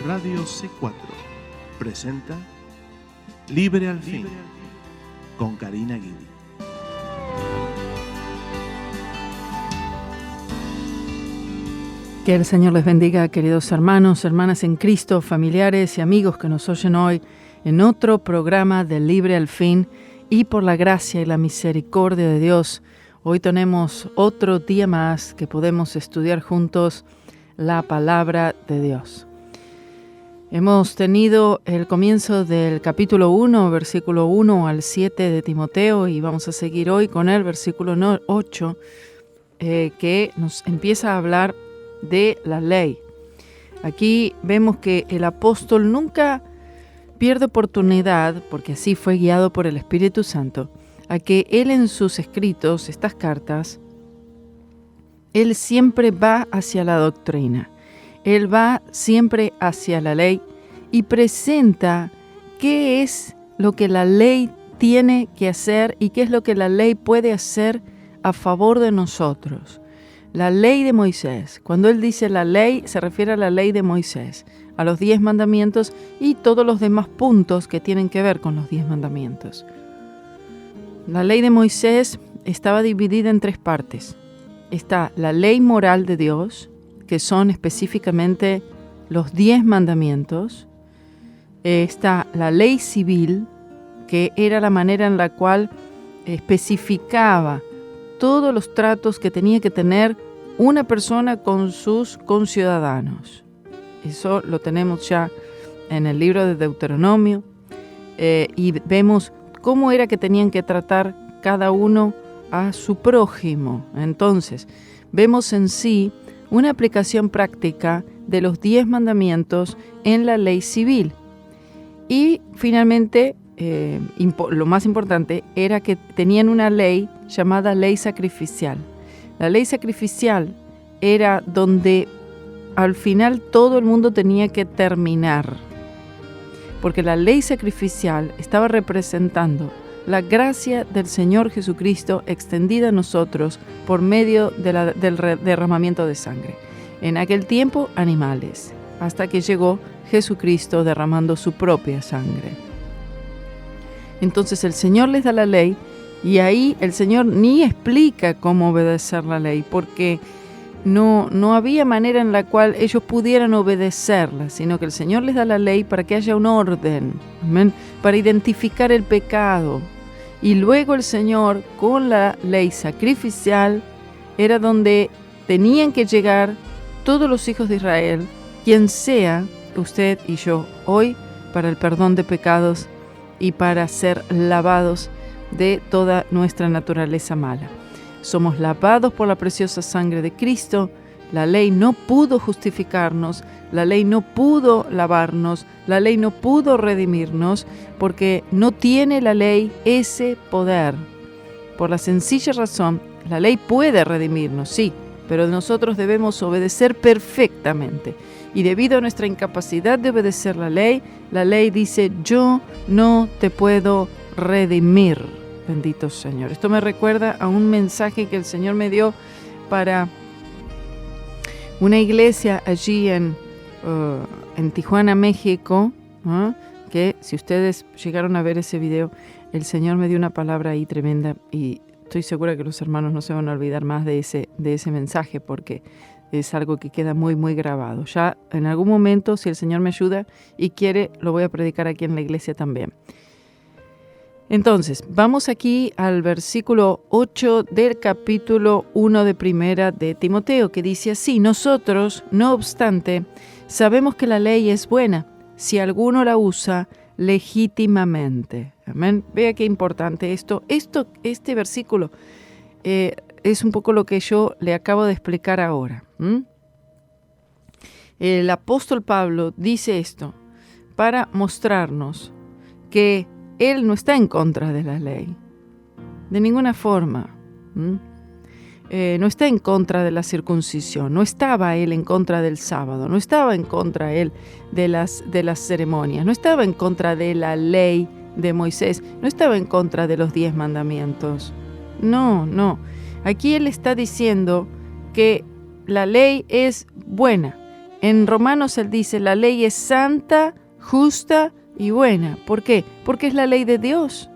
Radio C4 presenta Libre al Fin con Karina Guidi. Que el Señor les bendiga, queridos hermanos, hermanas en Cristo, familiares y amigos que nos oyen hoy en otro programa de Libre al Fin, y por la gracia y la misericordia de Dios, hoy tenemos otro día más que podemos estudiar juntos la palabra de Dios. Hemos tenido el comienzo del capítulo 1, versículo 1 al 7 de Timoteo, y vamos a seguir hoy con el versículo 8, que nos empieza a hablar de la ley. Aquí vemos que el apóstol nunca pierde oportunidad, porque así fue guiado por el Espíritu Santo, a que él en sus escritos, estas cartas, él siempre va hacia la doctrina, él va siempre hacia la ley y presenta qué es lo que la ley tiene que hacer y qué es lo que la ley puede hacer a favor de nosotros. La ley de Moisés, cuando él dice la ley, se refiere a la ley de Moisés, a los 10 mandamientos y todos los demás puntos que tienen que ver con los 10 mandamientos. La ley de Moisés estaba dividida en 3 partes. Está la ley moral de Dios, que son específicamente los 10 mandamientos. Está la ley civil, que era la manera en la cual especificaba todos los tratos que tenía que tener una persona con sus conciudadanos. Eso lo tenemos ya en el libro de Deuteronomio, y vemos cómo era que tenían que tratar cada uno a su prójimo. Entonces, vemos en sí una aplicación práctica de los 10 mandamientos en la ley civil. Y finalmente, lo más importante era que tenían una ley llamada ley sacrificial. La ley sacrificial era donde al final todo el mundo tenía que terminar, porque la ley sacrificial estaba representando la gracia del Señor Jesucristo extendida a nosotros por medio del derramamiento de sangre. En aquel tiempo, animales, hasta que llegó Jesucristo derramando su propia sangre. Entonces el Señor les da la ley, y ahí el Señor ni explica cómo obedecer la ley, porque no había manera en la cual ellos pudieran obedecerla, sino que el Señor les da la ley para que haya un orden, ¿amén?, para identificar el pecado. Y luego el Señor, con la ley sacrificial, era donde tenían que llegar todos los hijos de Israel, quien sea usted y yo hoy, para el perdón de pecados y para ser lavados de toda nuestra naturaleza mala. Somos lavados por la preciosa sangre de Cristo. La ley no pudo justificarnos, la ley no pudo lavarnos, la ley no pudo redimirnos, porque no tiene la ley ese poder. Por la sencilla razón, la ley puede redimirnos, sí, pero nosotros debemos obedecer perfectamente. Y debido a nuestra incapacidad de obedecer la ley dice: yo no te puedo redimir. Bendito Señor. Esto me recuerda a un mensaje que el Señor me dio para una iglesia allí en Tijuana, México, que si ustedes llegaron a ver ese video, el Señor me dio una palabra ahí tremenda, y estoy segura que los hermanos no se van a olvidar más de ese mensaje, porque es algo que queda muy, muy grabado. Ya en algún momento, si el Señor me ayuda y quiere, lo voy a predicar aquí en la iglesia también. Entonces, vamos aquí al versículo 8 del capítulo 1 de Primera de Timoteo, que dice así: nosotros, no obstante, sabemos que la ley es buena, si alguno la usa legítimamente. Amén. Vea qué importante este versículo es un poco lo que yo le acabo de explicar ahora. El apóstol Pablo dice esto para mostrarnos que él no está en contra de la ley, de ninguna forma. No está en contra de la circuncisión, no estaba él en contra del sábado, no estaba en contra él de las ceremonias, no estaba en contra de la ley de Moisés, no estaba en contra de los 10 mandamientos. No. Aquí él está diciendo que la ley es buena, En Romanos él dice, la ley es santa, justa y buena. ¿Por qué? Porque es la ley de Dios.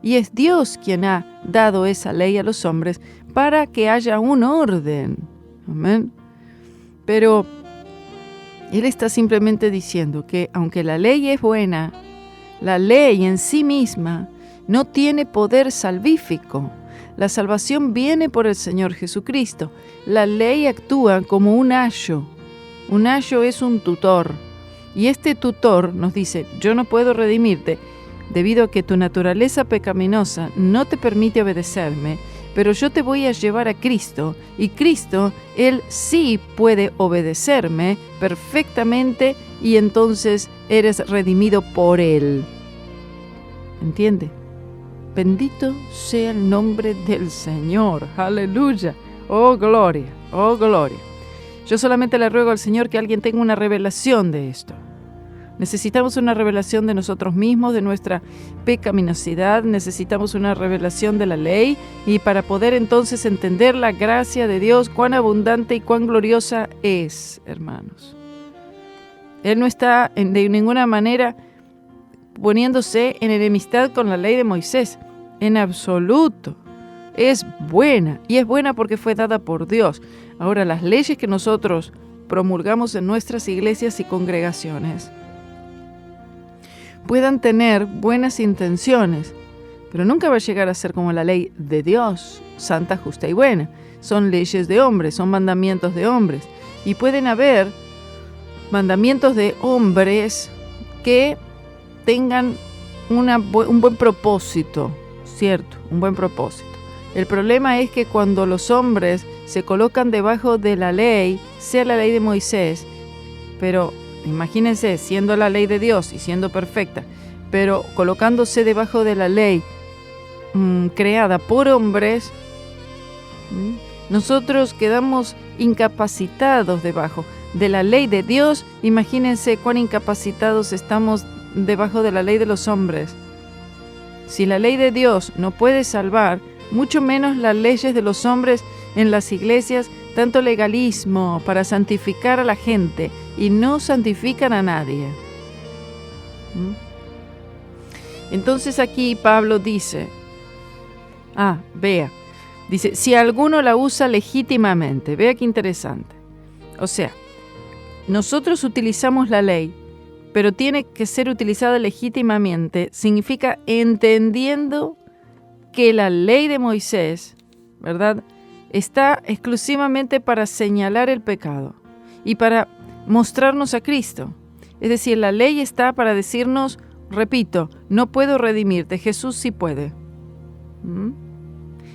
Y es Dios quien ha dado esa ley a los hombres para que haya un orden. Amén. Pero él está simplemente diciendo que aunque la ley es buena, la ley en sí misma no tiene poder salvífico. La salvación viene por el Señor Jesucristo. La ley actúa como un ayo. Un ayo es un tutor. Y este tutor nos dice, yo no puedo redimirte debido a que tu naturaleza pecaminosa no te permite obedecerme, pero yo te voy a llevar a Cristo, y Cristo, Él sí puede obedecerme perfectamente, y entonces eres redimido por Él. ¿Entiende? Bendito sea el nombre del Señor. Aleluya. Oh, gloria. Oh, gloria. Yo solamente le ruego al Señor que alguien tenga una revelación de esto. Necesitamos una revelación de nosotros mismos, de nuestra pecaminosidad, necesitamos una revelación de la ley, y para poder entonces entender la gracia de Dios, cuán abundante y cuán gloriosa es, hermanos. Él no está de ninguna manera poniéndose en enemistad con la ley de Moisés, en absoluto. Es buena, y es buena porque fue dada por Dios. Ahora, las leyes que nosotros promulgamos en nuestras iglesias y congregaciones puedan tener buenas intenciones, pero nunca va a llegar a ser como la ley de Dios, santa, justa y buena. Son leyes de hombres, son mandamientos de hombres, y pueden haber mandamientos de hombres que tengan un buen propósito, ¿cierto? Un buen propósito. El problema es que cuando los hombres se colocan debajo de la ley, sea la ley de Moisés, pero imagínense, siendo la ley de Dios y siendo perfecta, pero colocándose debajo de la ley creada por hombres, nosotros quedamos incapacitados debajo de la ley de Dios. Imagínense cuán incapacitados estamos debajo de la ley de los hombres. Si la ley de Dios no puede salvar, mucho menos las leyes de los hombres en las iglesias, tanto legalismo para santificar a la gente y no santifican a nadie. Entonces aquí Pablo dice, dice, si alguno la usa legítimamente, vea qué interesante. O sea, nosotros utilizamos la ley, pero tiene que ser utilizada legítimamente, significa entendiendo que la ley de Moisés, ¿verdad?, está exclusivamente para señalar el pecado y para mostrarnos a Cristo. Es decir, la ley está para decirnos, repito, no puedo redimirte, Jesús sí puede.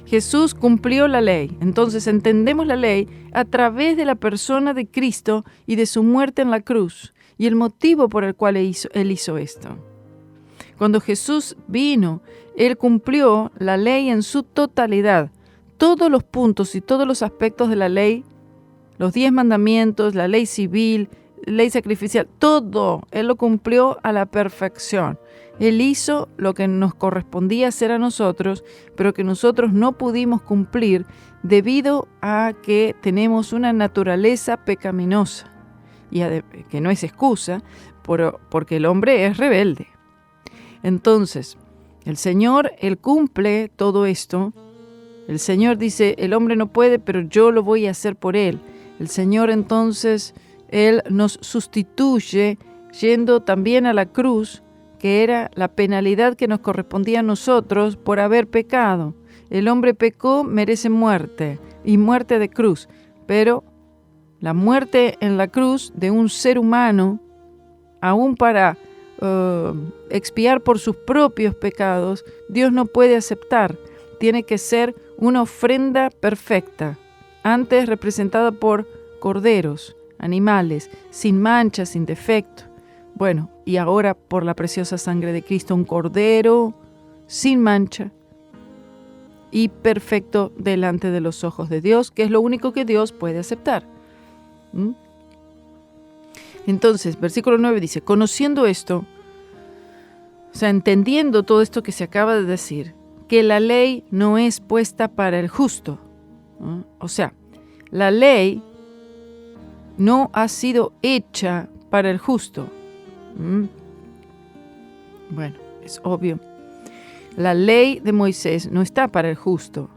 Jesús cumplió la ley, entonces entendemos la ley a través de la persona de Cristo y de su muerte en la cruz y el motivo por el cual Él hizo esto. Cuando Jesús vino, Él cumplió la ley en su totalidad. Todos los puntos y todos los aspectos de la ley, los 10 mandamientos, la ley civil, ley sacrificial, todo, Él lo cumplió a la perfección. Él hizo lo que nos correspondía hacer a nosotros, pero que nosotros no pudimos cumplir debido a que tenemos una naturaleza pecaminosa, y que no es excusa, porque el hombre es rebelde. Entonces, el Señor, Él cumple todo esto. El Señor dice, el hombre no puede, pero yo lo voy a hacer por él. El Señor entonces, Él nos sustituye yendo también a la cruz, que era la penalidad que nos correspondía a nosotros por haber pecado. El hombre pecó, merece muerte, y muerte de cruz. Pero la muerte en la cruz de un ser humano, aún para expiar por sus propios pecados, Dios no puede aceptar. Tiene que ser una ofrenda perfecta, antes representada por corderos, animales, sin mancha, sin defecto. Bueno, y ahora por la preciosa sangre de Cristo, un cordero sin mancha y perfecto delante de los ojos de Dios, que es lo único que Dios puede aceptar. Entonces, versículo 9 dice, conociendo esto, o sea, entendiendo todo esto que se acaba de decir, que la ley no es puesta para el justo. O sea, la ley no ha sido hecha para el justo. Bueno, es obvio. La ley de Moisés no está para el justo,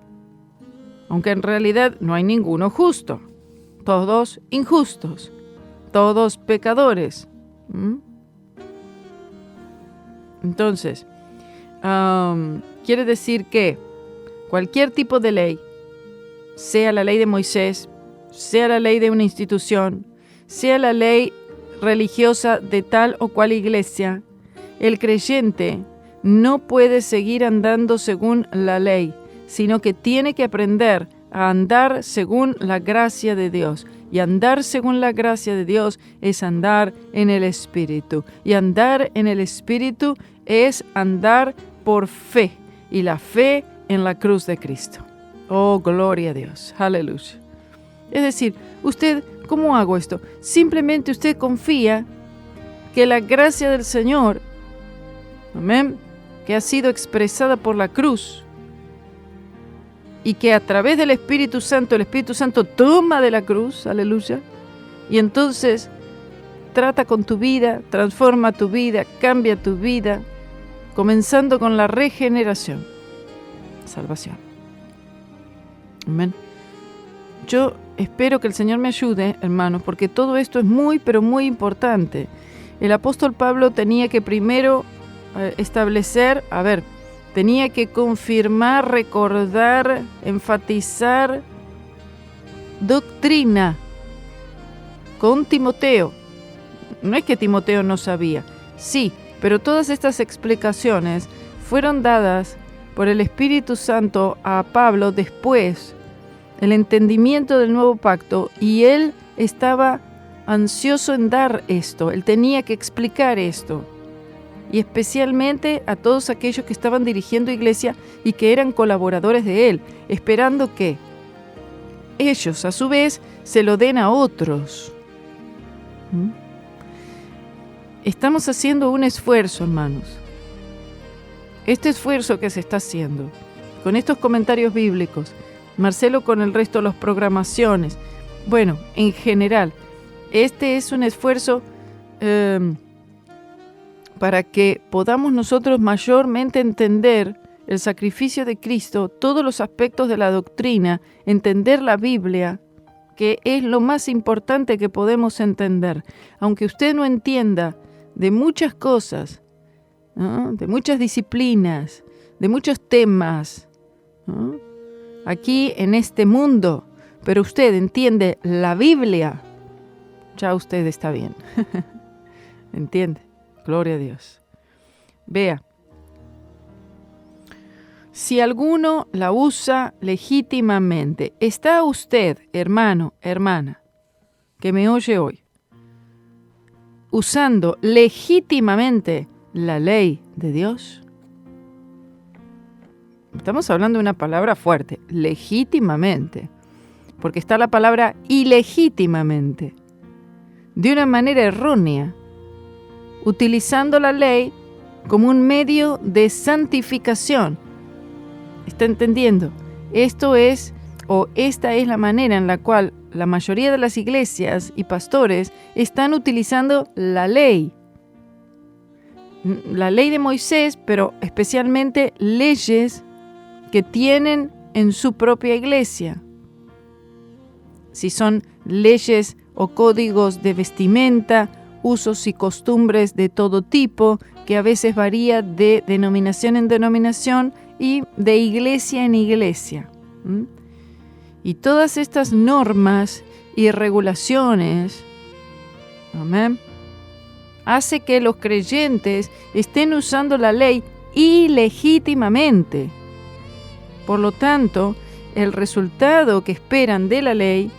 aunque en realidad no hay ninguno justo. Todos injustos, todos pecadores. Entonces, quiere decir que cualquier tipo de ley, sea la ley de Moisés, sea la ley de una institución, sea la ley religiosa de tal o cual iglesia, el creyente no puede seguir andando según la ley, sino que tiene que aprender a andar según la gracia de Dios. Y andar según la gracia de Dios es andar en el Espíritu. Y andar en el Espíritu es andar por fe. Y la fe en la cruz de Cristo. Oh, gloria a Dios. Aleluya. Es decir, usted, ¿cómo hago esto? Simplemente usted confía que la gracia del Señor, amén, que ha sido expresada por la cruz, y que a través del Espíritu Santo, el Espíritu Santo toma de la cruz, aleluya, y entonces trata con tu vida, transforma tu vida, cambia tu vida, comenzando con la regeneración, salvación. Amén. Yo espero que el Señor me ayude, hermanos, porque todo esto es muy, pero muy importante. El apóstol Pablo tenía que primero establecer, tenía que confirmar, recordar, enfatizar doctrina con Timoteo. No es que Timoteo no sabía, sí, pero todas estas explicaciones fueron dadas por el Espíritu Santo a Pablo después, el entendimiento del nuevo pacto, y él estaba ansioso en dar esto, él tenía que explicar esto. Y especialmente a todos aquellos que estaban dirigiendo iglesia y que eran colaboradores de él, esperando que ellos, a su vez, se lo den a otros. Estamos haciendo un esfuerzo, hermanos. Este esfuerzo que se está haciendo, con estos comentarios bíblicos, Marcelo con el resto de las programaciones, bueno, en general, este es un esfuerzo para que podamos nosotros mayormente entender el sacrificio de Cristo, todos los aspectos de la doctrina, entender la Biblia, que es lo más importante que podemos entender. Aunque usted no entienda de muchas cosas, ¿no?, de muchas disciplinas, de muchos temas, ¿no?, aquí en este mundo, pero usted entiende la Biblia, ya usted está bien. ¿Entiende? Gloria a Dios. Vea, si alguno la usa legítimamente, ¿está usted, hermano, hermana, que me oye hoy, usando legítimamente la ley de Dios? Estamos hablando de una palabra fuerte, legítimamente, porque está la palabra ilegítimamente, de una manera errónea, utilizando la ley como un medio de santificación. ¿Está entendiendo? Esta es la manera en la cual la mayoría de las iglesias y pastores están utilizando la ley de Moisés, pero especialmente leyes que tienen en su propia iglesia. Si son leyes o códigos de vestimenta, usos y costumbres de todo tipo, que a veces varía de denominación en denominación y de iglesia en iglesia. Y todas estas normas y regulaciones, amén, hace que los creyentes estén usando la ley ilegítimamente. Por lo tanto, el resultado que esperan de la ley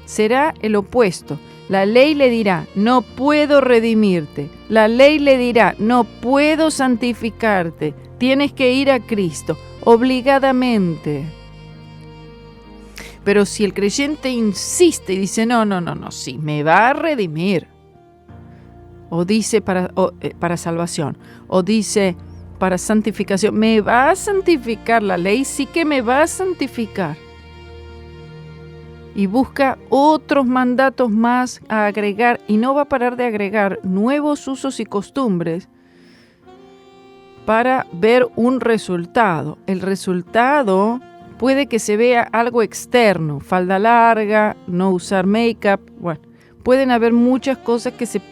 será el opuesto. La ley le dirá, no puedo redimirte. La ley le dirá, no puedo santificarte. Tienes que ir a Cristo, obligadamente. Pero si el creyente insiste y dice, no, sí, me va a redimir. O dice para salvación, o dice para santificación, me va a santificar, la ley sí que me va a santificar. y busca otros mandatos más a agregar, y no va a parar de agregar nuevos usos y costumbres para ver un resultado. El resultado puede que se vea algo externo, falda larga, no usar make-up, bueno, pueden haber muchas cosas que se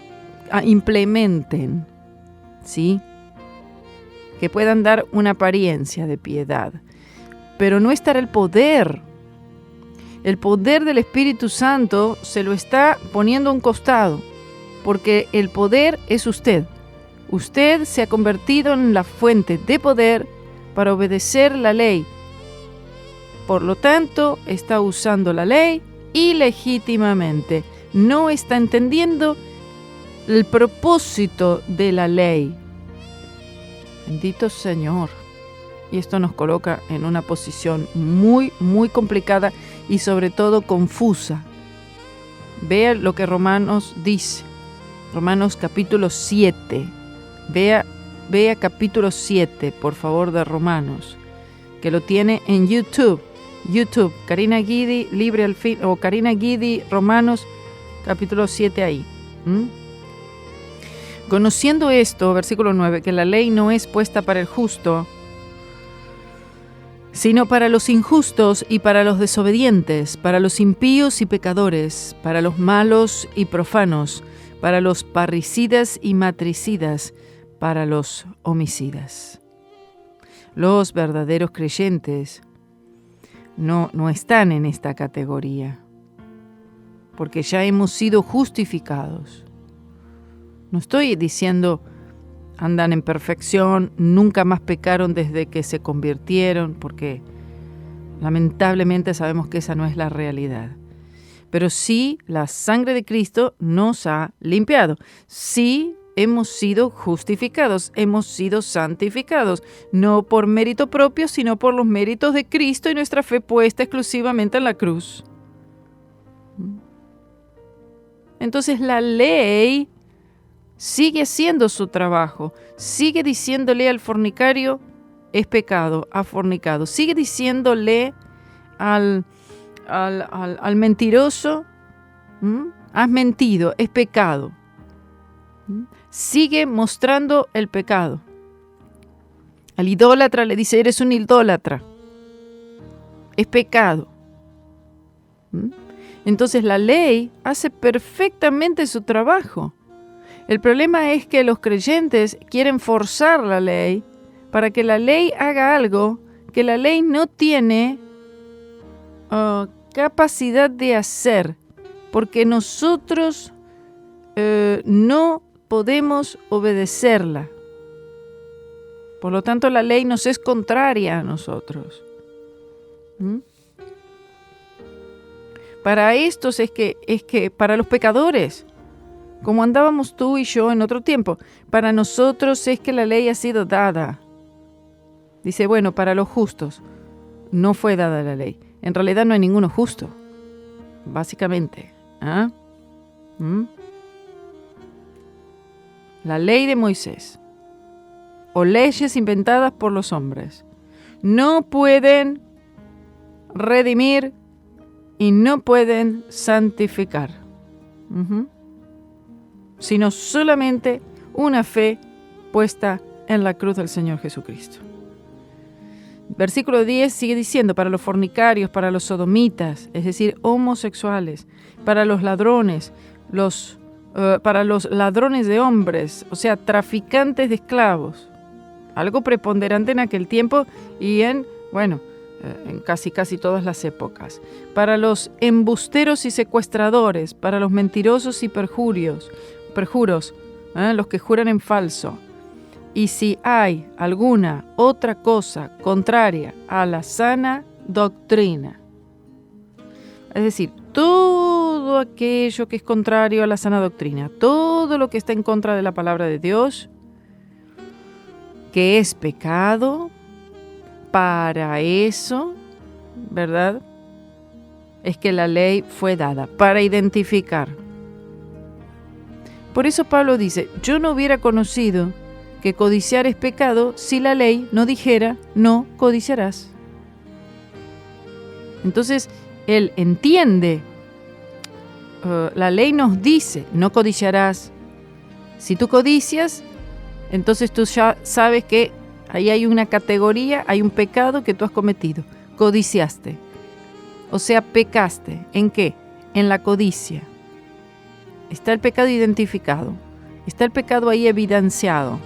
implementen, ¿sí? Que puedan dar una apariencia de piedad, pero no estará el poder. El poder del Espíritu Santo se lo está poniendo a un costado, porque el poder es usted. Usted se ha convertido en la fuente de poder para obedecer la ley. Por lo tanto, está usando la ley ilegítimamente. No está entendiendo el propósito de la ley. Bendito Señor. Y esto nos coloca en una posición muy, muy complicada y sobre todo confusa. Vea lo que Romanos dice. Romanos capítulo 7. Vea capítulo 7, por favor, de Romanos, que lo tiene en YouTube. YouTube, Karina Guidi, Libre al Fin, o Karina Guidi, Romanos, capítulo 7 ahí. Conociendo esto, versículo 9, que la ley no es puesta para el justo, sino para los injustos y para los desobedientes, para los impíos y pecadores, para los malos y profanos, para los parricidas y matricidas, para los homicidas. Los verdaderos creyentes no están en esta categoría, porque ya hemos sido justificados. No estoy diciendo andan en perfección, nunca más pecaron desde que se convirtieron, porque lamentablemente sabemos que esa no es la realidad. Pero sí, la sangre de Cristo nos ha limpiado. Sí, hemos sido justificados, hemos sido santificados, no por mérito propio, sino por los méritos de Cristo y nuestra fe puesta exclusivamente en la cruz. Entonces la ley sigue haciendo su trabajo, sigue diciéndole al fornicario, es pecado, ha fornicado. Sigue diciéndole al mentiroso, has mentido, es pecado. Sigue mostrando el pecado. Al idólatra le dice, eres un idólatra. Es pecado. Entonces la ley hace perfectamente su trabajo. El problema es que los creyentes quieren forzar la ley para que la ley haga algo que la ley no tiene capacidad de hacer, porque nosotros no podemos obedecerla. Por lo tanto, la ley nos es contraria a nosotros. Para estos es que para los pecadores, como andábamos tú y yo en otro tiempo, para nosotros es que la ley ha sido dada. Dice, bueno, para los justos no fue dada la ley. En realidad no hay ninguno justo, básicamente. La ley de Moisés o leyes inventadas por los hombres no pueden redimir y no pueden santificar, sino solamente una fe puesta en la cruz del Señor Jesucristo. Versículo 10 sigue diciendo, para los fornicarios, para los sodomitas, es decir, homosexuales, para los ladrones, para los ladrones de hombres, o sea, traficantes de esclavos, algo preponderante en aquel tiempo y en casi todas las épocas, para los embusteros y secuestradores, para los mentirosos y perjuros, los que juran en falso. Y si hay alguna otra cosa contraria a la sana doctrina, es decir, todo aquello que es contrario a la sana doctrina, todo lo que está en contra de la palabra de Dios, que es pecado, para eso, ¿verdad? Es que la ley fue dada, para identificar. Por eso Pablo dice, yo no hubiera conocido que codiciar es pecado si la ley no dijera, no codiciarás. Entonces, él entiende. La ley nos dice, no codiciarás. Si tú codicias, entonces tú ya sabes que ahí hay una categoría, hay un pecado que tú has cometido. Codiciaste. O sea, pecaste. ¿En qué? En la codicia. Está el pecado identificado. Está el pecado ahí evidenciado.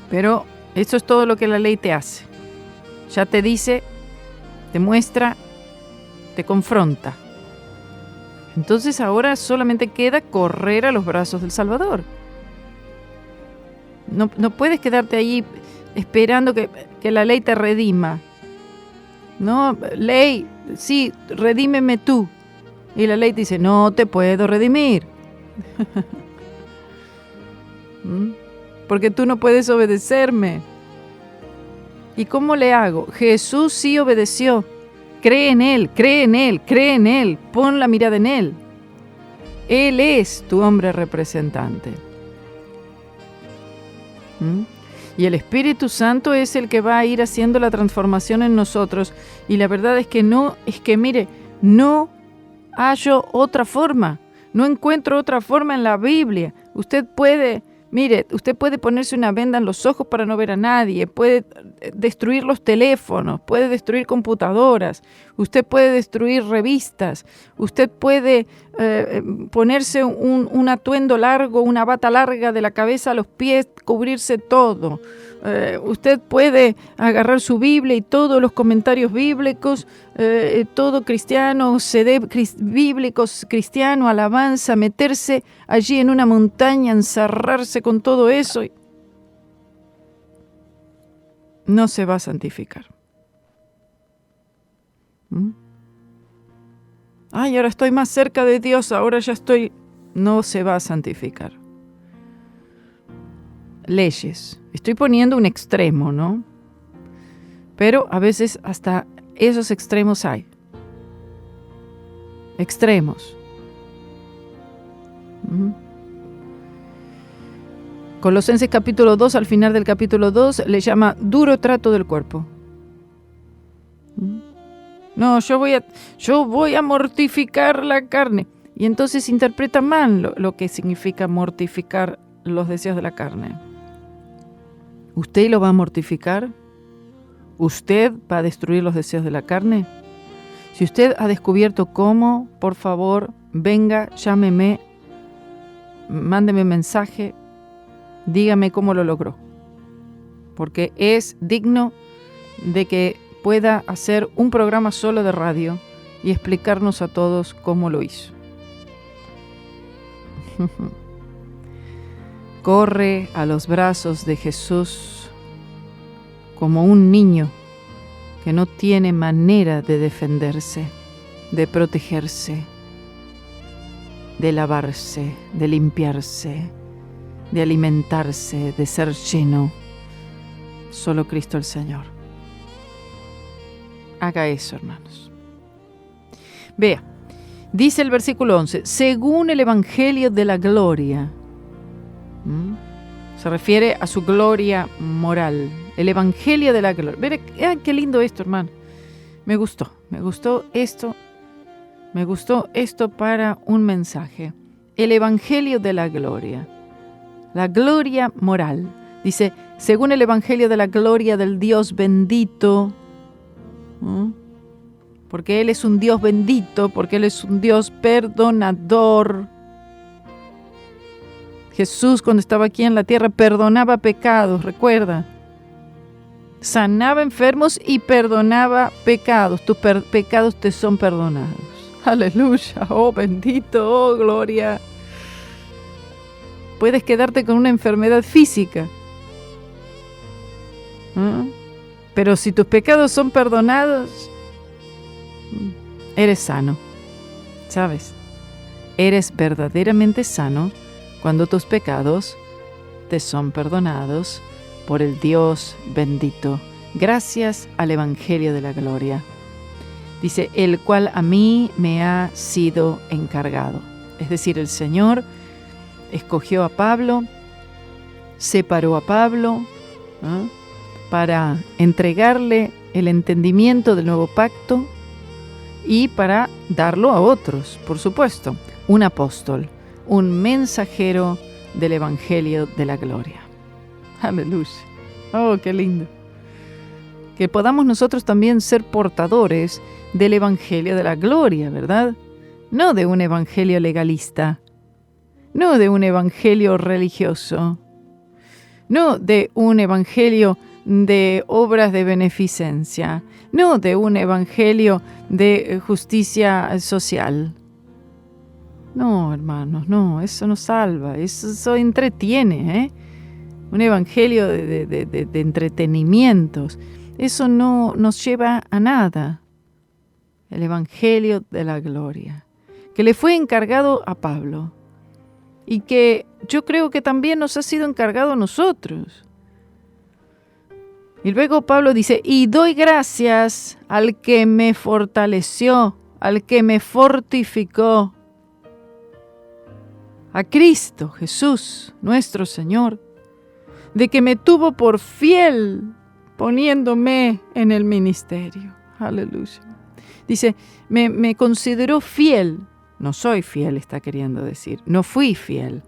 Pero eso es todo lo que la ley te hace. Ya te dice, te muestra, te confronta. Entonces ahora solamente queda correr a los brazos del Salvador. No puedes quedarte ahí esperando que la ley te redima. No, ley, sí, redímeme tú. Y la ley te dice, no te puedo redimir. Porque tú no puedes obedecerme. ¿Y cómo le hago? Jesús sí obedeció. Cree en Él, cree en Él, cree en Él. Pon la mirada en Él. Él es tu hombre representante. Y el Espíritu Santo es el que va a ir haciendo la transformación en nosotros. Y la verdad es que mire, no hallo otra forma. No encuentro otra forma en la Biblia. Usted puede ponerse una venda en los ojos para no ver a nadie, puede destruir los teléfonos, puede destruir computadoras, usted puede destruir revistas, usted puede ponerse un atuendo largo, una bata larga de la cabeza a los pies, cubrirse todo. Usted puede agarrar su Biblia y todos los comentarios bíblicos, todo cristiano, CD bíblicos, cristiano, alabanza, meterse allí en una montaña, encerrarse con todo eso. No se va a santificar. Ay, ahora estoy más cerca de Dios, ahora ya estoy... No se va a santificar. Leyes. Estoy poniendo un extremo, ¿no? Pero a veces hasta esos extremos hay. Extremos. Colosenses capítulo 2, al final del capítulo 2, le llama duro trato del cuerpo. No, yo voy a mortificar la carne. Y entonces interpreta mal lo que significa mortificar los deseos de la carne. ¿Usted lo va a mortificar? ¿Usted va a destruir los deseos de la carne? Si usted ha descubierto cómo, por favor, venga, llámeme, mándeme mensaje, dígame cómo lo logró. Porque es digno de que pueda hacer un programa solo de radio y explicarnos a todos cómo lo hizo. Corre a los brazos de Jesús como un niño que no tiene manera de defenderse, de protegerse, de lavarse, de limpiarse, de alimentarse, de ser lleno. Solo Cristo el Señor. Haga eso, hermanos. Vea, dice el versículo 11, según el Evangelio de la gloria. Se refiere a su gloria moral. El Evangelio de la gloria. Vean qué lindo esto, hermano. Me gustó esto para un mensaje. El Evangelio de la gloria. La gloria moral. Dice, según el Evangelio de la gloria del Dios bendito. Porque Él es un Dios bendito, porque Él es un Dios perdonador. Jesús, cuando estaba aquí en la tierra, perdonaba pecados, recuerda. Sanaba enfermos y perdonaba pecados. Tus pecados te son perdonados. Aleluya, oh bendito, oh gloria. Puedes quedarte con una enfermedad física. Pero si tus pecados son perdonados, eres sano. ¿Sabes? Eres verdaderamente sano cuando tus pecados te son perdonados por el Dios bendito, gracias al Evangelio de la gloria. Dice, el cual a mí me ha sido encargado. Es decir, el Señor escogió a Pablo, separó a Pablo, para entregarle el entendimiento del nuevo pacto y para darlo a otros, por supuesto. Un apóstol, un mensajero del Evangelio de la Gloria. Aleluya. Oh, qué lindo. Que podamos nosotros también ser portadores del Evangelio de la Gloria, ¿verdad? No de un evangelio legalista, no de un evangelio religioso, no de un evangelio de obras de beneficencia, no de un evangelio de justicia social. No, hermanos, no, eso no salva, eso entretiene, ¿eh? Un evangelio de entretenimientos, eso no nos lleva a nada. El Evangelio de la Gloria, que le fue encargado a Pablo y que yo creo que también nos ha sido encargado a nosotros. Y luego Pablo dice, y doy gracias al que me fortaleció, al que me fortificó, a Cristo Jesús, nuestro Señor, de que me tuvo por fiel poniéndome en el ministerio. Aleluya. Dice, me consideró fiel. No soy fiel, está queriendo decir. No fui fiel.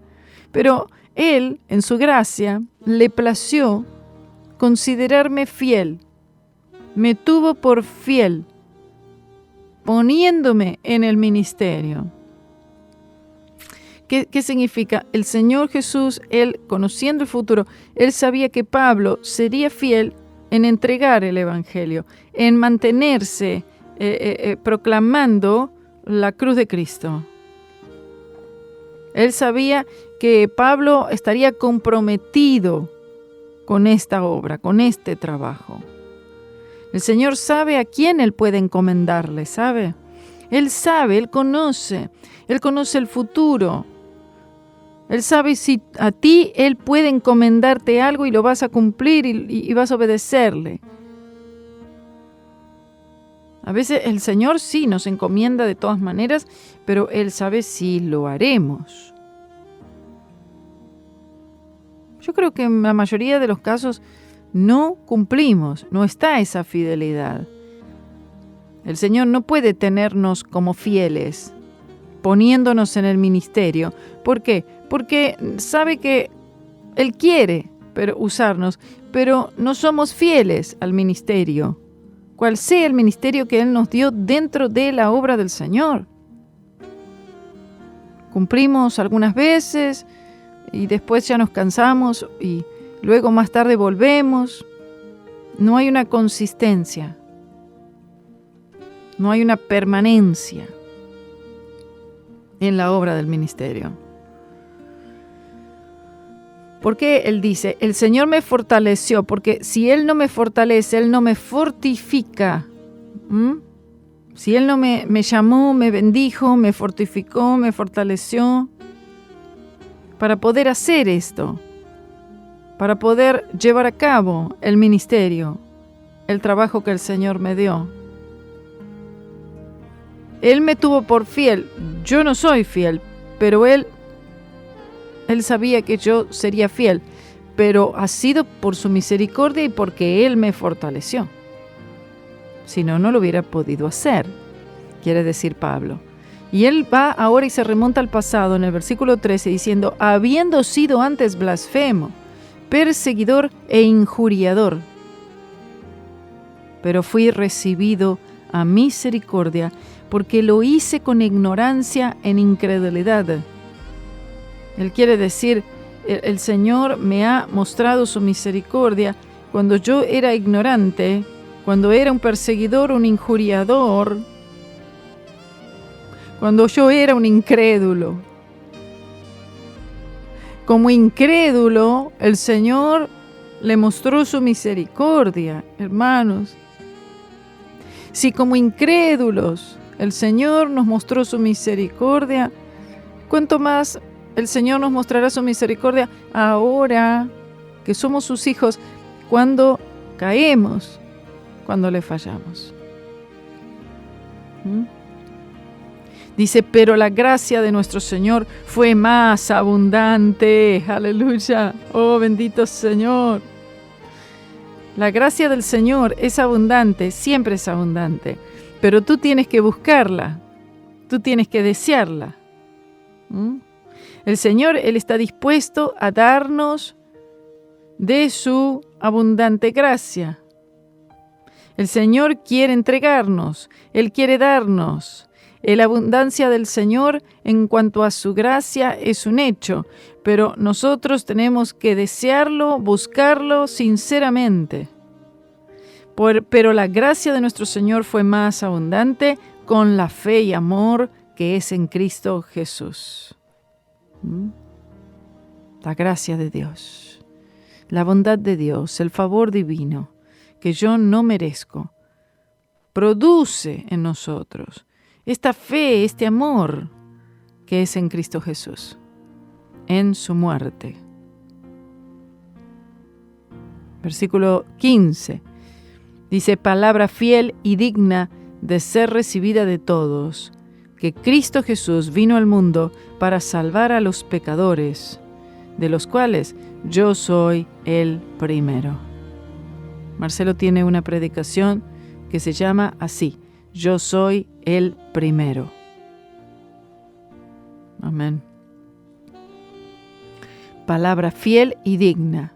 Pero Él, en su gracia, le plació considerarme fiel. Me tuvo por fiel, poniéndome en el ministerio. ¿Qué significa? El Señor Jesús, Él, conociendo el futuro, Él sabía que Pablo sería fiel en entregar el Evangelio, en mantenerse proclamando la cruz de Cristo. Él sabía que Pablo estaría comprometido con esta obra, con este trabajo. El Señor sabe a quién Él puede encomendarle, ¿sabe? Él sabe, Él conoce el futuro. Él sabe si a ti Él puede encomendarte algo y lo vas a cumplir y vas a obedecerle. A veces el Señor sí nos encomienda de todas maneras, pero Él sabe si lo haremos. Yo creo que en la mayoría de los casos no cumplimos, no está esa fidelidad. El Señor no puede tenernos como fieles, poniéndonos en el ministerio. ¿Por qué? Porque sabe que Él quiere usarnos, pero no somos fieles al ministerio, cual sea el ministerio que Él nos dio dentro de la obra del Señor. Cumplimos algunas veces y después ya nos cansamos y luego más tarde volvemos. No hay una consistencia, no hay una permanencia en la obra del ministerio. ¿Por qué Él dice, el Señor me fortaleció? Porque si Él no me fortalece, Él no me fortifica. Si Él no me llamó, me bendijo, me fortificó, me fortaleció, para poder hacer esto, para poder llevar a cabo el ministerio, el trabajo que el Señor me dio. Él me tuvo por fiel. Yo no soy fiel, pero Él sabía que yo sería fiel, pero ha sido por su misericordia y porque Él me fortaleció. Si no, no lo hubiera podido hacer, quiere decir Pablo. Y él va ahora y se remonta al pasado en el versículo 13 diciendo, habiendo sido antes blasfemo, perseguidor e injuriador, pero fui recibido a misericordia porque lo hice con ignorancia en incredulidad. Él quiere decir, el Señor me ha mostrado su misericordia cuando yo era ignorante, cuando era un perseguidor, un injuriador, cuando yo era un incrédulo. Como incrédulo, el Señor le mostró su misericordia, hermanos. Si como incrédulos el Señor nos mostró su misericordia, ¿cuánto más el Señor nos mostrará su misericordia ahora que somos sus hijos, cuando caemos, cuando le fallamos? Dice, pero la gracia de nuestro Señor fue más abundante. Aleluya. Oh, bendito Señor. La gracia del Señor es abundante, siempre es abundante, pero tú tienes que buscarla, tú tienes que desearla. El Señor, Él está dispuesto a darnos de su abundante gracia. El Señor quiere entregarnos, Él quiere darnos. La abundancia del Señor en cuanto a su gracia es un hecho, pero nosotros tenemos que desearlo, buscarlo sinceramente. Pero la gracia de nuestro Señor fue más abundante con la fe y amor que es en Cristo Jesús. La gracia de Dios, la bondad de Dios, el favor divino que yo no merezco, produce en nosotros esta fe, este amor que es en Cristo Jesús, en su muerte. Versículo 15 dice: palabra fiel y digna de ser recibida de todos, que Cristo Jesús vino al mundo para salvar a los pecadores, de los cuales yo soy el primero. Marcelo tiene una predicación que se llama así: yo soy el primero. Amén. Palabra fiel y digna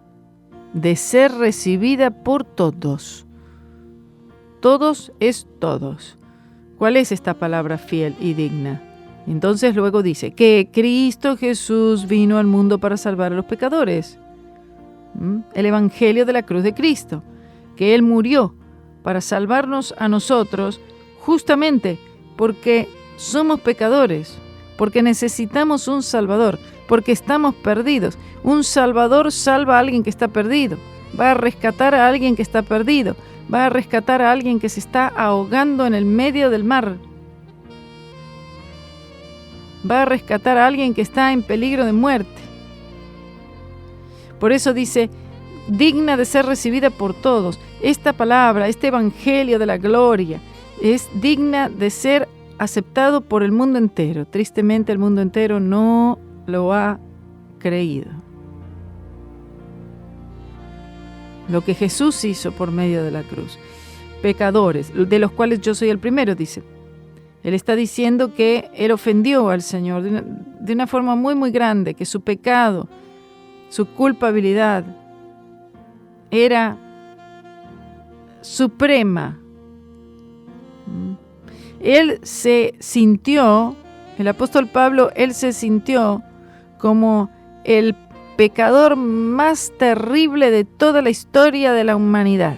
de ser recibida por todos. Todos es todos. ¿Cuál es esta palabra fiel y digna? Entonces luego dice que Cristo Jesús vino al mundo para salvar a los pecadores. El Evangelio de la cruz de Cristo, que Él murió para salvarnos a nosotros, justamente porque somos pecadores, porque necesitamos un Salvador, porque estamos perdidos. Un Salvador salva a alguien que está perdido, va a rescatar a alguien que está perdido, va a rescatar a alguien que se está ahogando en el medio del mar, va a rescatar a alguien que está en peligro de muerte. Por eso dice, digna de ser recibida por todos. Esta palabra, este Evangelio de la gloria, es digna de ser aceptado por el mundo entero. Tristemente, el mundo entero no lo ha creído. Lo que Jesús hizo por medio de la cruz. Pecadores, de los cuales yo soy el primero, dice. Él está diciendo que Él ofendió al Señor de una forma muy, muy grande, que su pecado, su culpabilidad era suprema. Él se sintió, el apóstol Pablo, él se sintió como el pecador más terrible de toda la historia de la humanidad.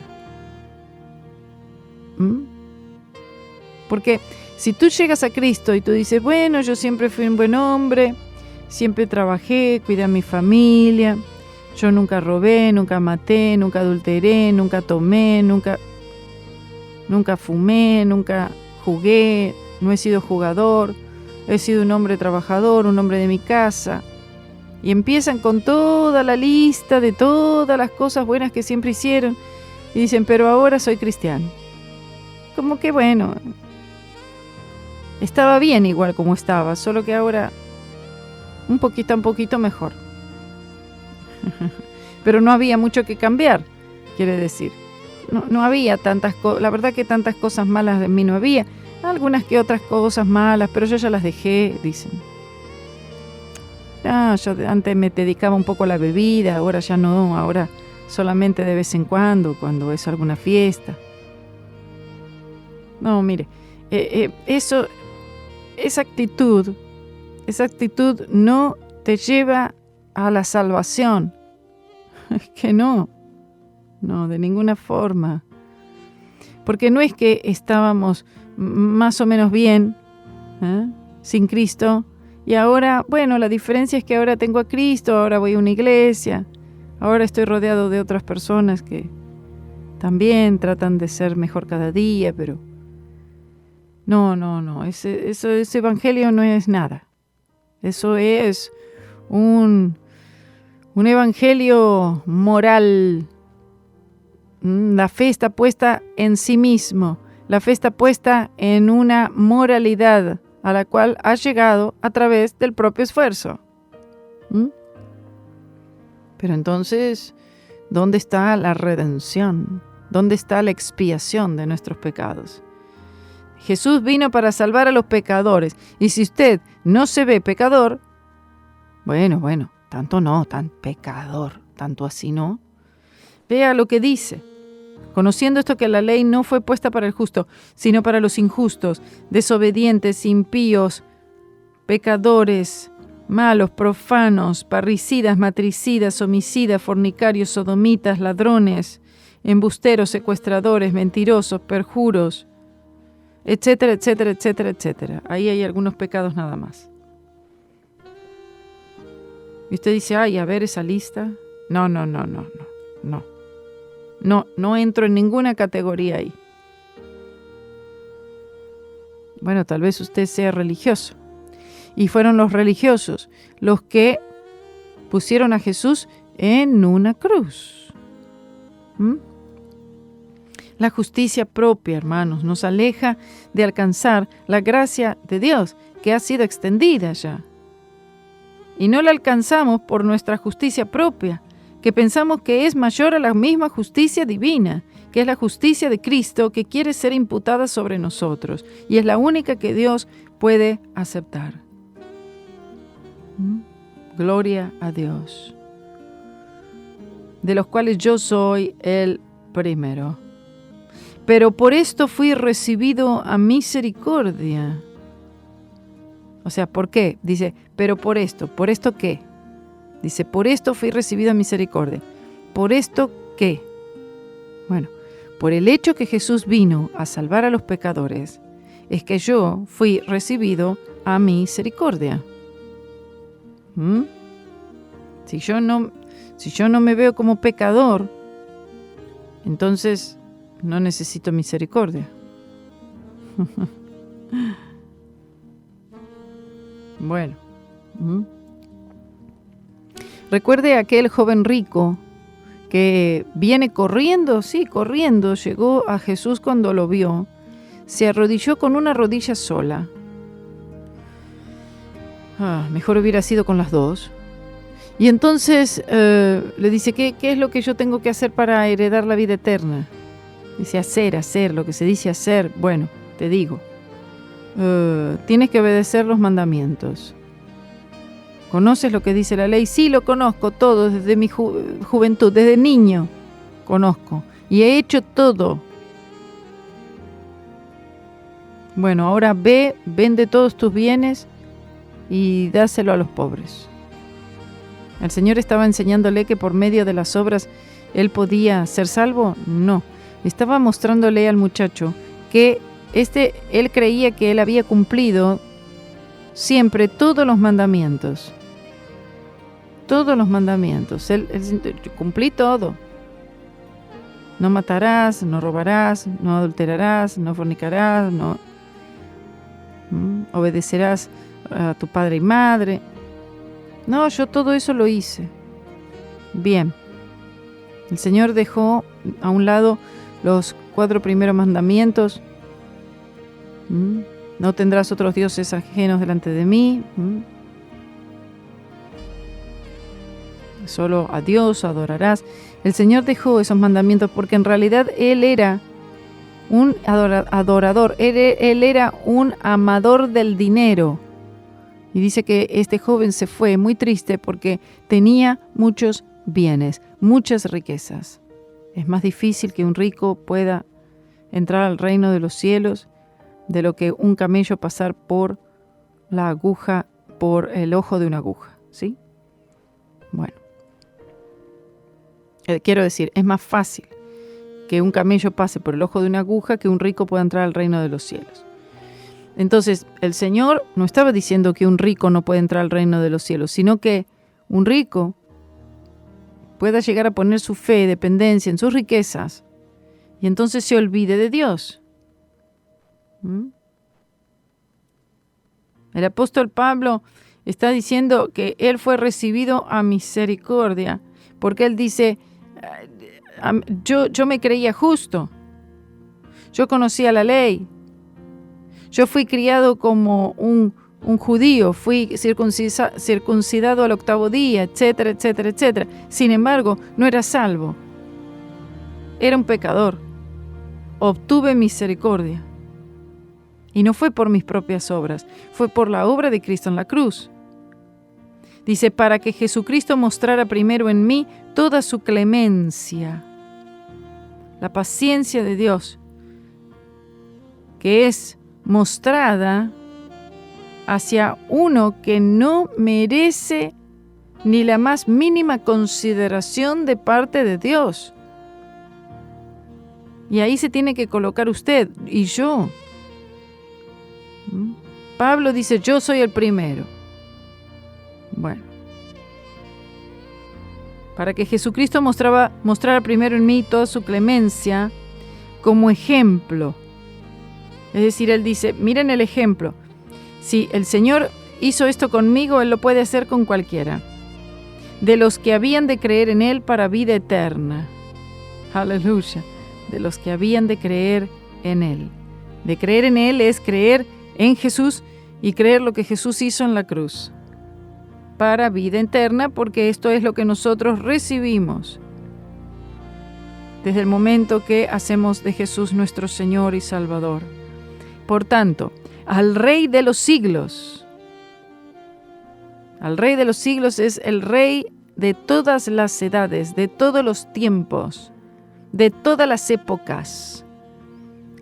Porque si tú llegas a Cristo y tú dices, bueno, yo siempre fui un buen hombre, siempre trabajé, cuidé a mi familia, yo nunca robé, nunca maté, nunca adulteré, nunca tomé, nunca fumé, nunca jugué, no he sido jugador, he sido un hombre trabajador, un hombre de mi casa. Y empiezan con toda la lista de todas las cosas buenas que siempre hicieron y dicen, pero ahora soy cristiano. Como que bueno, estaba bien igual como estaba, solo que ahora un poquito mejor. Pero no había mucho que cambiar, quiere decir. No había tantas cosas, la verdad que tantas cosas malas de mí no había. Algunas que otras cosas malas, pero yo ya las dejé, dicen. Yo antes me dedicaba un poco a la bebida, ahora ya no, ahora solamente de vez en cuando es alguna fiesta. No, mire, esa actitud no te lleva a la salvación. Es que no, de ninguna forma. Porque no es que estábamos más o menos bien, sin Cristo, y ahora, bueno, la diferencia es que ahora tengo a Cristo, ahora voy a una iglesia, ahora estoy rodeado de otras personas que también tratan de ser mejor cada día, pero no, ese evangelio no es nada. Eso es un evangelio moral. La fe está puesta en sí mismo, la fe está puesta en una moralidad a la cual has llegado a través del propio esfuerzo. Pero entonces ¿Dónde está la redención? ¿Dónde está la expiación de nuestros pecados? Jesús vino para salvar a los pecadores. Y si usted no se ve pecador, bueno, tanto no, tan pecador, tanto así no. Vea lo que dice. Conociendo esto, que la ley no fue puesta para el justo, sino para los injustos, desobedientes, impíos, pecadores, malos, profanos, parricidas, matricidas, homicidas, fornicarios, sodomitas, ladrones, embusteros, secuestradores, mentirosos, perjuros, etcétera, etcétera, etcétera, etcétera. Ahí hay algunos pecados nada más. Y usted dice, ay, a ver esa lista. No. No entro en ninguna categoría ahí. Bueno, tal vez usted sea religioso. Y fueron los religiosos los que pusieron a Jesús en una cruz. La justicia propia, hermanos, nos aleja de alcanzar la gracia de Dios, que ha sido extendida ya. Y no la alcanzamos por nuestra justicia propia, que pensamos que es mayor a la misma justicia divina, que es la justicia de Cristo, que quiere ser imputada sobre nosotros, y es la única que Dios puede aceptar. Gloria a Dios, de los cuales yo soy el primero. Pero por esto fui recibido a misericordia. O sea, ¿por qué? Dice, pero ¿por esto qué? Dice, por esto fui recibido a misericordia. ¿Por esto qué? Bueno, por el hecho que Jesús vino a salvar a los pecadores, es que yo fui recibido a misericordia. Si yo no me veo como pecador, entonces no necesito misericordia. Bueno. Recuerde aquel joven rico que viene corriendo, llegó a Jesús cuando lo vio, se arrodilló con una rodilla sola. Mejor hubiera sido con las dos. Y entonces le dice, ¿qué es lo que yo tengo que hacer para heredar la vida eterna? Dice, hacer, lo que se dice hacer. Bueno, te digo, tienes que obedecer los mandamientos. ¿Conoces lo que dice la ley? Sí, lo conozco todo, desde mi juventud, desde niño conozco. Y he hecho todo. Bueno, ahora ve, vende todos tus bienes y dáselo a los pobres. ¿El Señor estaba enseñándole que por medio de las obras él podía ser salvo? No. Estaba mostrándole al muchacho que él creía que él había cumplido siempre todos los mandamientos. Todos los mandamientos. Él cumplí todo. No matarás, no robarás, no adulterarás, no fornicarás, no obedecerás a tu padre y madre. No, yo todo eso lo hice. Bien. El Señor dejó a un lado los 4 primeros mandamientos. No tendrás otros dioses ajenos delante de mí. Solo a Dios adorarás. El Señor dejó esos mandamientos porque en realidad Él era un adorador. Él era un amador del dinero. Y dice que este joven se fue muy triste porque tenía muchos bienes, muchas riquezas. Es más difícil que un rico pueda entrar al reino de los cielos de lo que un camello pasar por la aguja, por el ojo de una aguja, ¿sí? Bueno. Quiero decir, es más fácil que un camello pase por el ojo de una aguja que un rico pueda entrar al reino de los cielos. Entonces, el Señor no estaba diciendo que un rico no puede entrar al reino de los cielos, sino que un rico pueda llegar a poner su fe, dependencia en sus riquezas y entonces se olvide de Dios. El apóstol Pablo está diciendo que él fue recibido a misericordia, porque él dice, yo me creía justo, yo conocía la ley, yo fui criado como un un judío, fui circuncidado al 8º día, etcétera, etcétera, etcétera. Sin embargo, no era salvo. Era un pecador. Obtuve misericordia. Y no fue por mis propias obras, fue por la obra de Cristo en la cruz. Dice, para que Jesucristo mostrara primero en mí toda su clemencia, la paciencia de Dios, que es mostrada hacia uno que no merece ni la más mínima consideración de parte de Dios. Y ahí se tiene que colocar usted y yo. Pablo dice, yo soy el primero. Bueno, para que Jesucristo mostrara primero en mí toda su clemencia como ejemplo. Es decir, él dice, miren el ejemplo. Si el Señor hizo esto conmigo, Él lo puede hacer con cualquiera. De los que habían de creer en Él para vida eterna. Aleluya. De los que habían de creer en Él. De creer en Él es creer en Jesús y creer lo que Jesús hizo en la cruz. Para vida eterna, porque esto es lo que nosotros recibimos desde el momento que hacemos de Jesús nuestro Señor y Salvador. Por tanto, al Rey de los siglos. Al Rey de los siglos es el Rey de todas las edades, de todos los tiempos, de todas las épocas.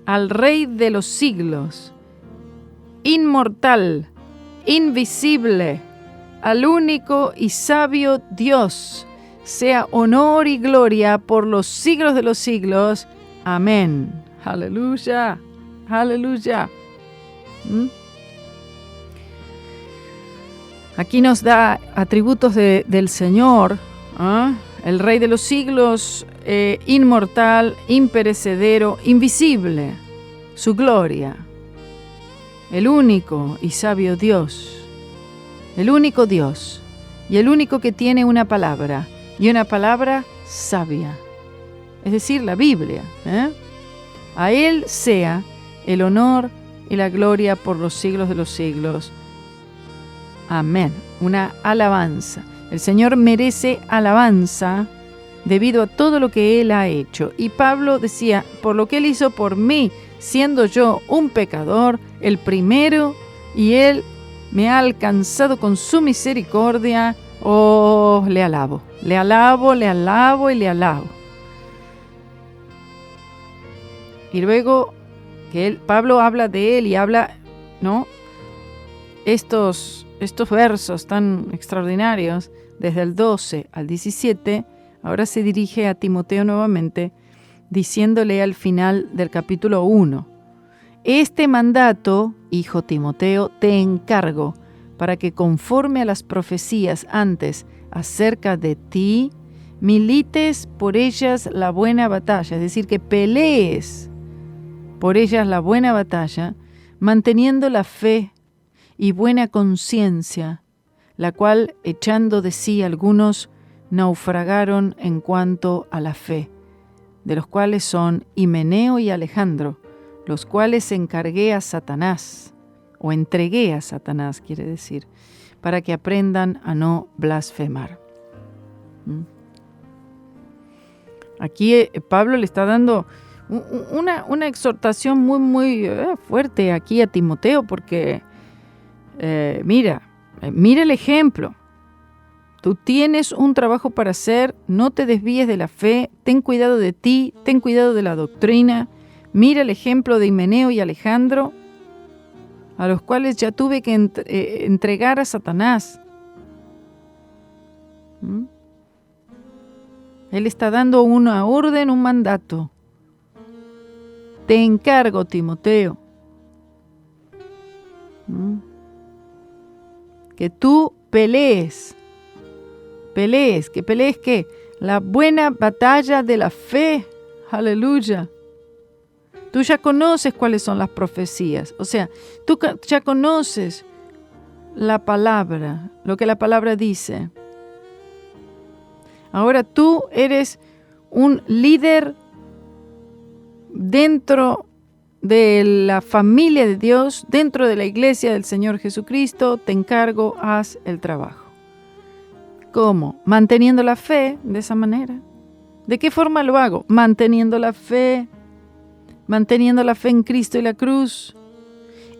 Al Rey de los siglos, inmortal, invisible, al único y sabio Dios, sea honor y gloria por los siglos de los siglos. Amén. Aleluya. Aleluya. Aquí nos da atributos del Señor, el Rey de los siglos, inmortal, imperecedero, invisible, su gloria, el único y sabio Dios, el único Dios y el único que tiene una palabra y una palabra sabia, es decir, la Biblia. A Él sea el honor y la gloria por los siglos de los siglos. Amén. Una alabanza. El Señor merece alabanza debido a todo lo que Él ha hecho. Y Pablo decía, por lo que Él hizo por mí, siendo yo un pecador, el primero, y Él me ha alcanzado con su misericordia. Oh, le alabo, le alabo, le alabo y le alabo. Y luego que Pablo habla de él y habla, ¿no? Estos versos tan extraordinarios, desde el 12 al 17, ahora se dirige a Timoteo nuevamente, diciéndole al final del capítulo 1, este mandato, hijo Timoteo, te encargo, para que conforme a las profecías antes acerca de ti, milites por ellas la buena batalla, es decir, que pelees por ellas la buena batalla, manteniendo la fe y buena conciencia, la cual, echando de sí algunos, naufragaron en cuanto a la fe, de los cuales son Himeneo y Alejandro, los cuales entregué a Satanás, quiere decir, para que aprendan a no blasfemar. Aquí Pablo le está dando una exhortación muy fuerte aquí a Timoteo, porque mira el ejemplo. Tú tienes un trabajo para hacer, no te desvíes de la fe, ten cuidado de ti, ten cuidado de la doctrina. Mira el ejemplo de Himeneo y Alejandro, a los cuales ya tuve que entregar a Satanás. Él está dando una orden, un mandato. Te encargo, Timoteo, que tú pelees. ¿Que pelees qué? La buena batalla de la fe. Aleluya. Tú ya conoces cuáles son las profecías. O sea, tú ya conoces la palabra, lo que la palabra dice. Ahora tú eres un líder dentro de la familia de Dios, dentro de la iglesia del Señor Jesucristo, te encargo, haz el trabajo. ¿Cómo? Manteniendo la fe de esa manera. ¿De qué forma lo hago? Manteniendo la fe en Cristo y la cruz,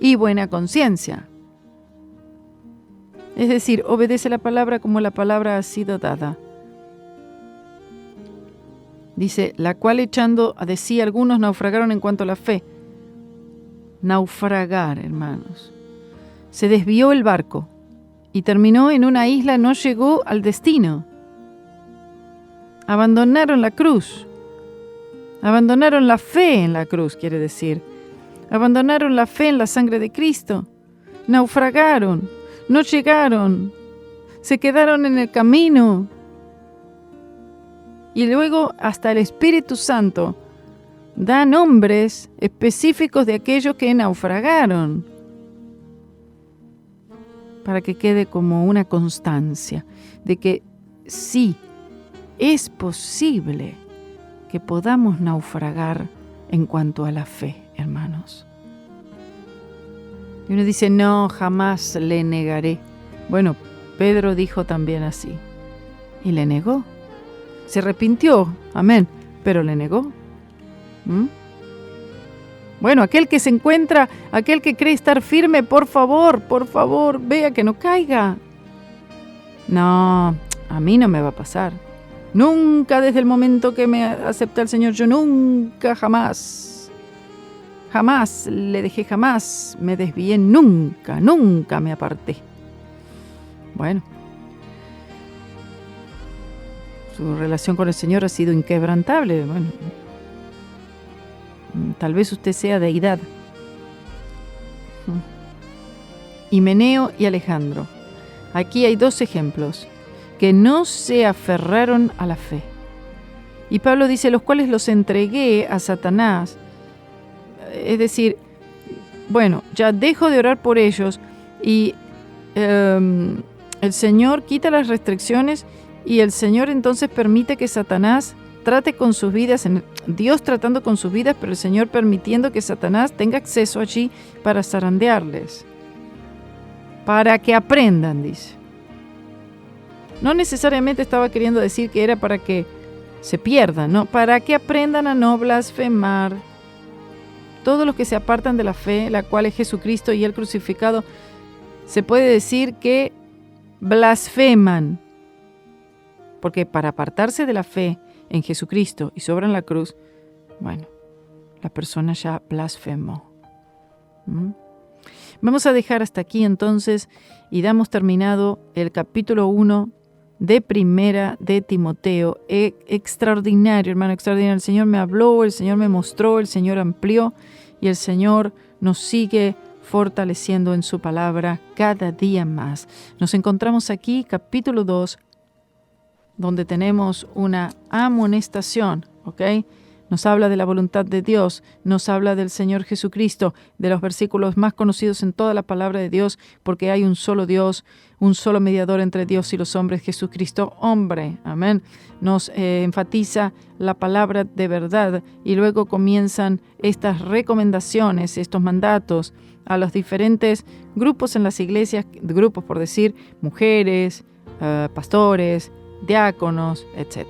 y buena conciencia. Es decir, obedece la palabra como la palabra ha sido dada. Dice, la cual echando a decir algunos naufragaron en cuanto a la fe. Naufragar, hermanos. Se desvió el barco y terminó en una isla, no llegó al destino. Abandonaron la cruz. Abandonaron la fe en la cruz, quiere decir. Abandonaron la fe en la sangre de Cristo. Naufragaron. No llegaron. Se quedaron en el camino. Y luego hasta el Espíritu Santo da nombres específicos de aquellos que naufragaron, para que quede como una constancia de que sí, es posible que podamos naufragar en cuanto a la fe, hermanos. Y uno dice, no, jamás le negaré. Bueno, Pedro dijo también así, y le negó. Se arrepintió, amén, pero le negó. Bueno, aquel que se encuentra, aquel que cree estar firme, por favor, vea que no caiga. No, a mí no me va a pasar. Nunca, desde el momento que me acepta el Señor, yo nunca, jamás le dejé, jamás me desvié, nunca me aparté. Bueno, su relación con el Señor ha sido inquebrantable. Bueno, tal vez usted sea deidad. Himeneo y Alejandro. Aquí hay dos ejemplos que no se aferraron a la fe. Y Pablo dice, los cuales los entregué a Satanás. Es decir, bueno, ya dejo de orar por ellos y el Señor quita las restricciones y el Señor entonces permite que Satanás trate con sus vidas, Dios tratando con sus vidas, pero el Señor permitiendo que Satanás tenga acceso allí para zarandearles, para que aprendan, dice. No necesariamente estaba queriendo decir que era para que se pierdan, no, para que aprendan a no blasfemar. Todos los que se apartan de la fe, la cual es Jesucristo y el crucificado, se puede decir que blasfeman. Porque para apartarse de la fe en Jesucristo y sobre la cruz, bueno, la persona ya blasfemó. Vamos a dejar hasta aquí entonces y damos terminado el capítulo 1 de Primera de Timoteo. Extraordinario, hermano, extraordinario. El Señor me habló, el Señor me mostró, el Señor amplió y el Señor nos sigue fortaleciendo en su palabra cada día más. Nos encontramos aquí, capítulo 2, donde tenemos una amonestación, ¿ok? Nos habla de la voluntad de Dios, nos habla del Señor Jesucristo, de los versículos más conocidos en toda la palabra de Dios, porque hay un solo Dios, un solo mediador entre Dios y los hombres, Jesucristo, hombre, amén. Nos enfatiza la palabra de verdad y luego comienzan estas recomendaciones, estos mandatos a los diferentes grupos en las iglesias, grupos por decir, mujeres, pastores, diáconos, etc.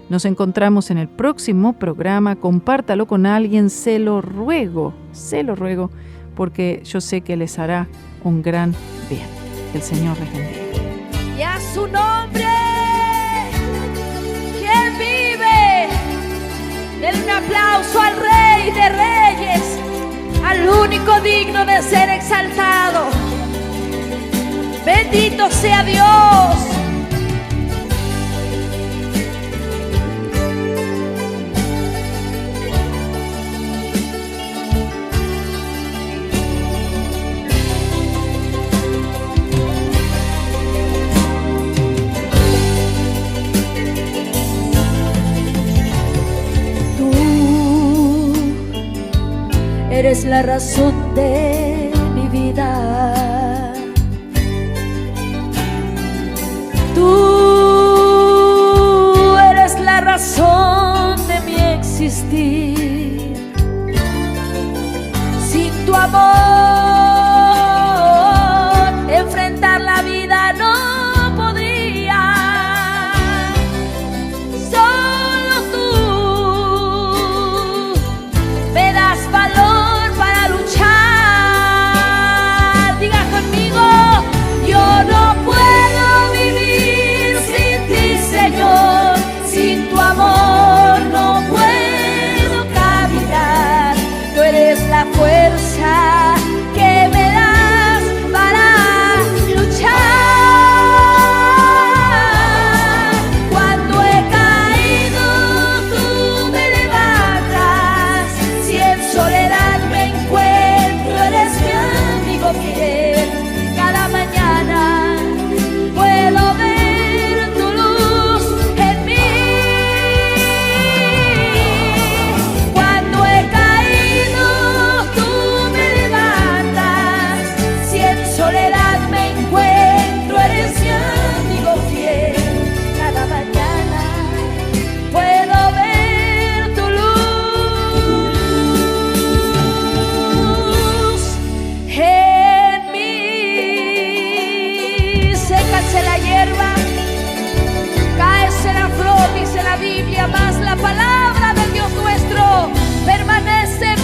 Nos encontramos en el próximo programa. Compártalo con alguien, se lo ruego, porque yo sé que les hará un gran bien. Que el Señor les bendiga. Y a su nombre, que Él vive. Denle un aplauso al Rey de Reyes, al único digno de ser exaltado. Bendito sea Dios. Eres la razón de mi vida. Tú eres la razón de mi existir.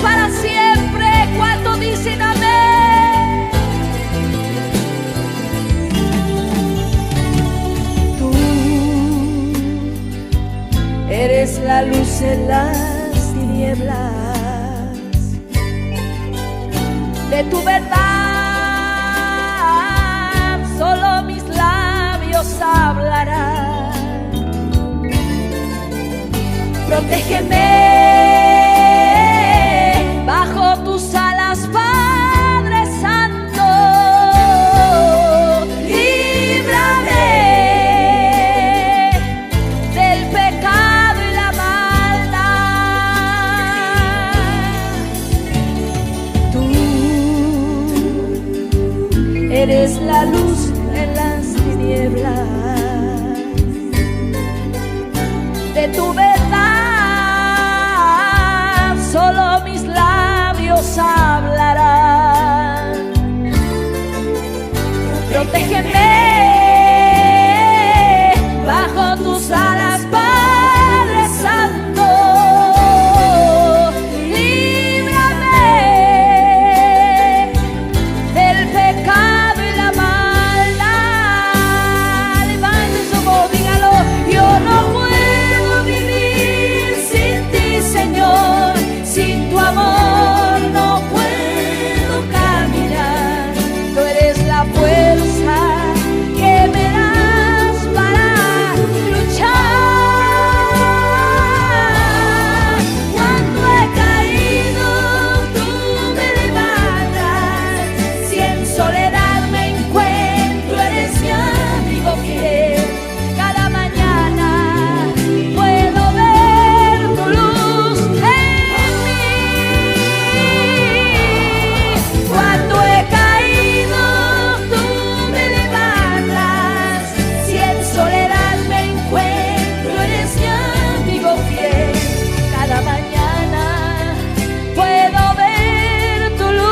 para siempre. ¿Cuánto dicen amén? Tú eres la luz en las tinieblas, de tu verdad solo mis labios hablarán. Protégeme bajo tus alas, Padre Santo. Líbrame del pecado y la maldad. Tú eres la luz en las tinieblas, de tu verdad solo mis labios hablarán. Protégeme bajo tus alas, Padre Santo. Líbrame del pecado y la maldad. Levante su voz, dígalo. Yo no puedo vivir sin ti, Señor. Sin tu amor no puedo caminar. Tú eres la fuerza que me das para luchar. Cuando he caído, tú me levantas. Si en soledad me encuentro, eres mi amigo fiel. Cada mañana puedo ver tu luz en mí. Cuando he caído, tú me levantas. Si en soledad me encuentro, eres mi amigo fiel. Cada mañana puedo ver tu luz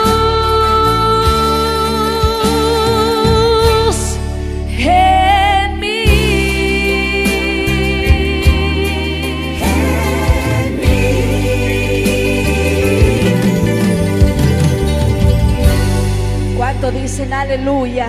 en mí. ¿Cuánto dicen aleluya?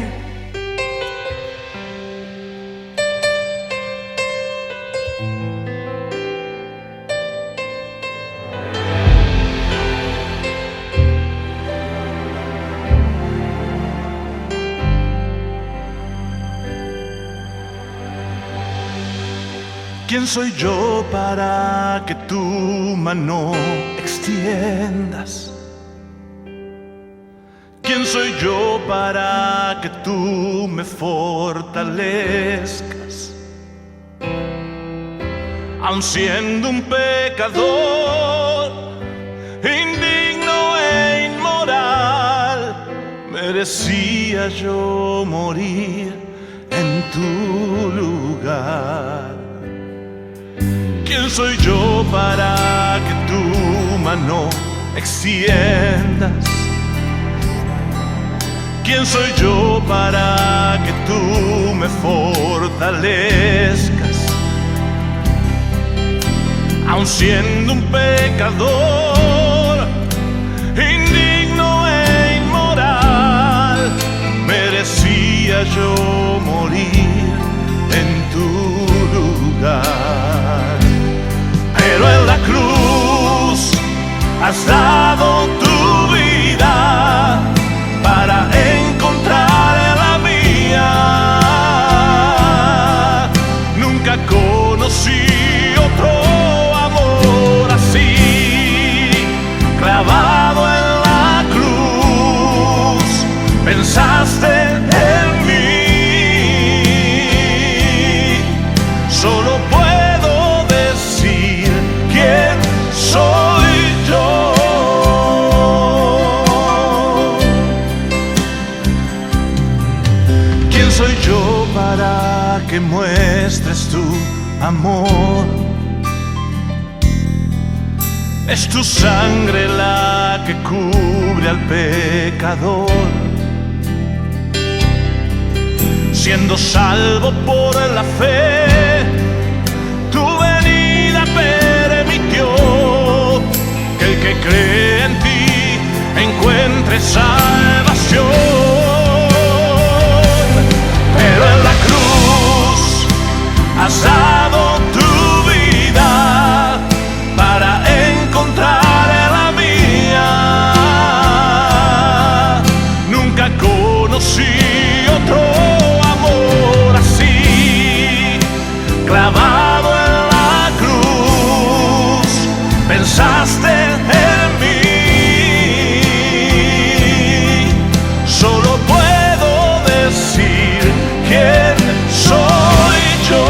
¿Quién soy yo para que tu mano extiendas? ¿Quién soy yo para que tú me fortalezcas? Aun siendo un pecador, indigno e inmoral, merecía yo morir en tu lugar. ¿Quién soy yo para que tu mano extiendas? ¿Quién soy yo para que tú me fortalezcas? Aun siendo un pecador, indigno e inmoral, merecía yo morir en tu lugar. Pero en la cruz has dado tu vida para encontrar la mía. Nunca conocí otro amor así, clavado en la cruz, pensaste en mí. Solo puedo decir quién soy yo. ¿Quién soy yo para que muestres tu amor? Es tu sangre la que cubre al pecador. Siendo salvo por la fe, tu venida permitió que el que cree en salvación, pero en la cruz has dado tu vida para encontrar la mía. Nunca conocí otro amor así, clavado en la cruz, pensaste en mí. Solo puedo decir quién soy yo.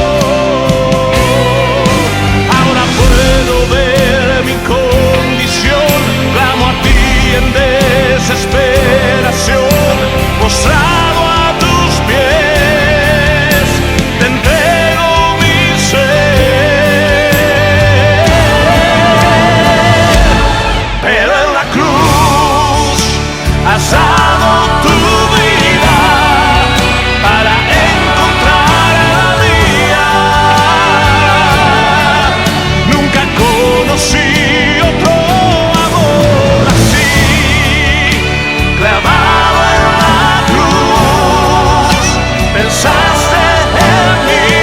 Ahora puedo ver mi condición, clamo a ti en desesperación, postrado a tus pies, te entrego mi ser. Pero en la cruz has dado tu vida para encontrar la mía. Nunca conocí otro amor así, clavado en la cruz, pensaste en mí.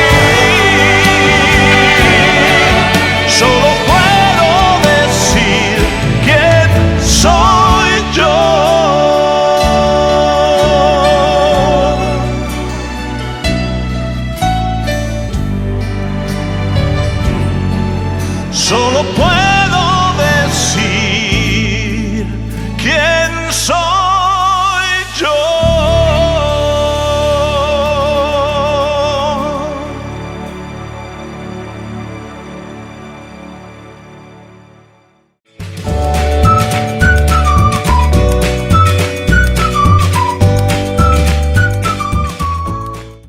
Solo puedo decir quién soy yo. Solo puedo